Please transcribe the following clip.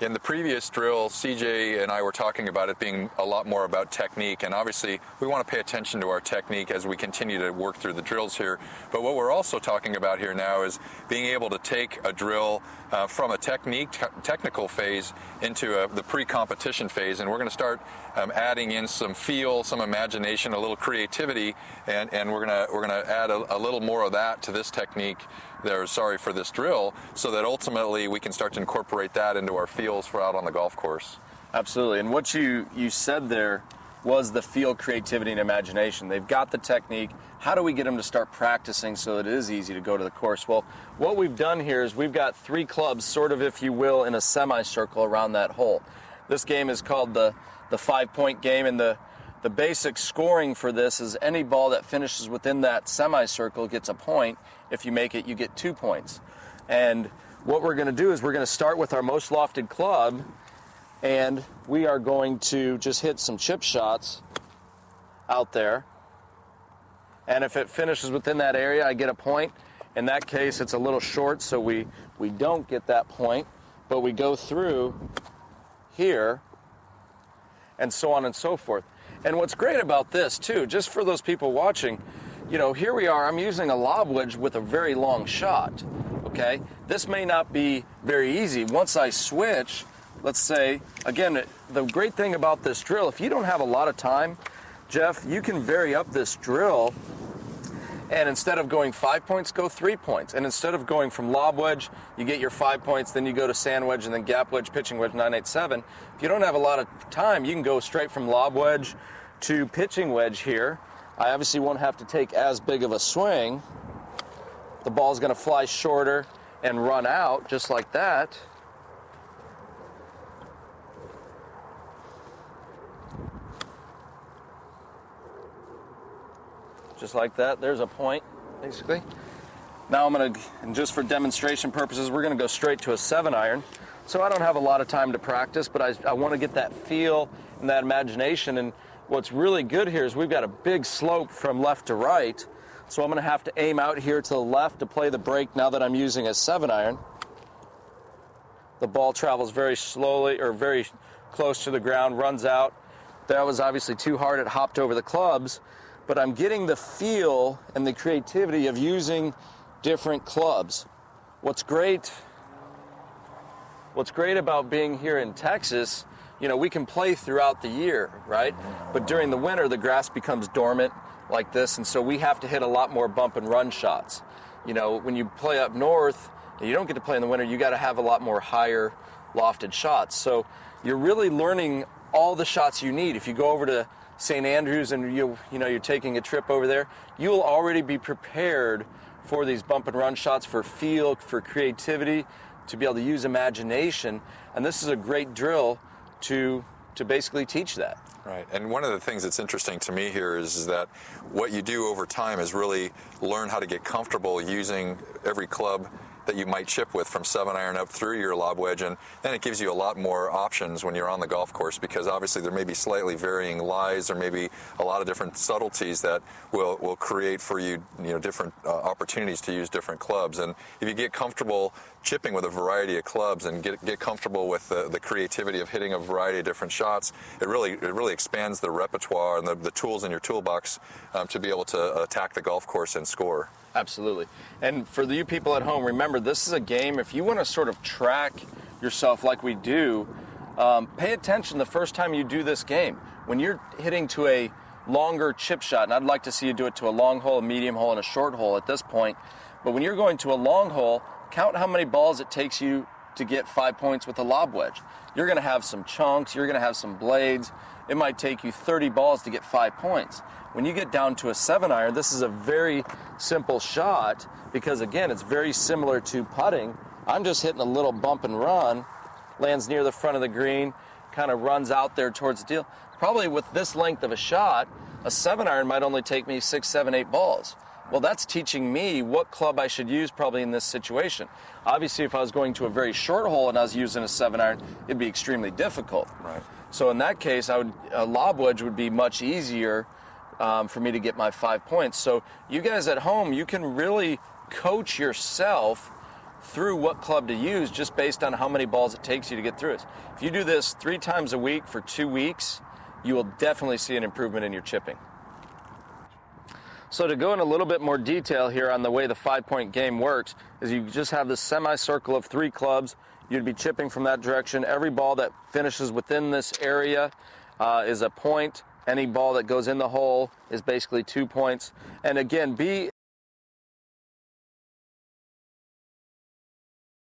In the previous drill, CJ and I were talking about it being a lot more about technique, and obviously we want to pay attention to our technique as we continue to work through the drills here. But what we're also talking about here now is being able to take a drill from a technical phase into the pre-competition phase, and we're going to start adding in some feel, some imagination, a little creativity, and we're going to add a little more of that to this technique for this drill, so that ultimately we can start to incorporate that into our feels for out on the golf course. Absolutely. And what you said there was the feel, creativity, and imagination. They've got the technique. How do we get them to start practicing so that it is easy to go to the course? Well, what we've done here is we've got 3 clubs, sort of, if you will, in a semicircle around that hole. This game is called the 5-point game, and the basic scoring for this is any ball that finishes within that semicircle gets a point. If you make it, you get 2 points. And what we're going to do is we're going to start with our most lofted club, and we are going to just hit some chip shots out there. And if it finishes within that area, I get a point. In that case, it's a little short, so we don't get that point, but we go through here, and so on and so forth. And what's great about this, too, just for those people watching, you know, here we are, I'm using a lob wedge with a very long shot, okay? This may not be very easy. Once I switch, let's say, again, the great thing about this drill, if you don't have a lot of time, Jeff, you can vary up this drill, and instead of going 5 points, go 3 points. And instead of going from lob wedge, you get your 5 points, then you go to sand wedge, and then gap wedge, pitching wedge, 987. If you don't have a lot of time, you can go straight from lob wedge to pitching wedge here. I obviously won't have to take as big of a swing. The ball's going to fly shorter and run out just like that. Just like that. There's a point, basically. Now I'm going to, and just for demonstration purposes, we're going to go straight to a 7-iron. So I don't have a lot of time to practice, but I want to get that feel and that imagination. And what's really good here is we've got a big slope from left to right. So I'm going to have to aim out here to the left to play the break now that I'm using a 7-iron. The ball travels very slowly, or very close to the ground, runs out. That was obviously too hard. It hopped over the clubs. But I'm getting the feel and the creativity of using different clubs. What's great about being here in Texas, you know, we can play throughout the year, right? But during the winter, the grass becomes dormant like this, and so we have to hit a lot more bump and run shots. You know, when you play up north, and you don't get to play in the winter, you got to have a lot more higher lofted shots. So you're really learning all the shots you need. If you go over to St. Andrews and you're taking a trip over there, you will already be prepared for these bump and run shots, for feel, for creativity, to be able to use imagination. And this is a great drill to basically teach that. Right, and one of the things that's interesting to me here is that what you do over time is really learn how to get comfortable using every club that you might chip with, from 7-iron up through your lob wedge, and then it gives you a lot more options when you're on the golf course, because obviously there may be slightly varying lies, or maybe a lot of different subtleties that will create for you, different opportunities to use different clubs. And if you get comfortable chipping with a variety of clubs and get comfortable with the creativity of hitting a variety of different shots, it really expands the repertoire and the tools in your toolbox to be able to attack the golf course and score. Absolutely. And for you people at home, remember, this is a game. If you want to sort of track yourself like we do, pay attention the first time you do this game. When you're hitting to a longer chip shot, and I'd like to see you do it to a long hole, a medium hole, and a short hole at this point, but when you're going to a long hole, count how many balls it takes you to get 5 points with a lob wedge. You're going to have some chunks, you're going to have some blades. It might take you 30 balls to get 5 points. When you get down to a 7-iron, this is a very simple shot because, again, it's very similar to putting. I'm just hitting a little bump and run, lands near the front of the green, kind of runs out there towards the deal. Probably with this length of a shot, a 7-iron might only take me 6, 7, 8 balls. Well, that's teaching me what club I should use probably in this situation. Obviously, if I was going to a very short hole and I was using a 7-iron, it'd be extremely difficult. Right. So in that case, a lob wedge would be much easier for me to get my 5 points. So you guys at home, you can really coach yourself through what club to use just based on how many balls it takes you to get through it. If you do this 3 times a week for 2 weeks, you will definitely see an improvement in your chipping. So to go in a little bit more detail here on the way the 5-point game works, is you just have this semicircle of 3 clubs. You'd be chipping from that direction. Every ball that finishes within this area is a point. Any ball that goes in the hole is basically 2 points. And again, be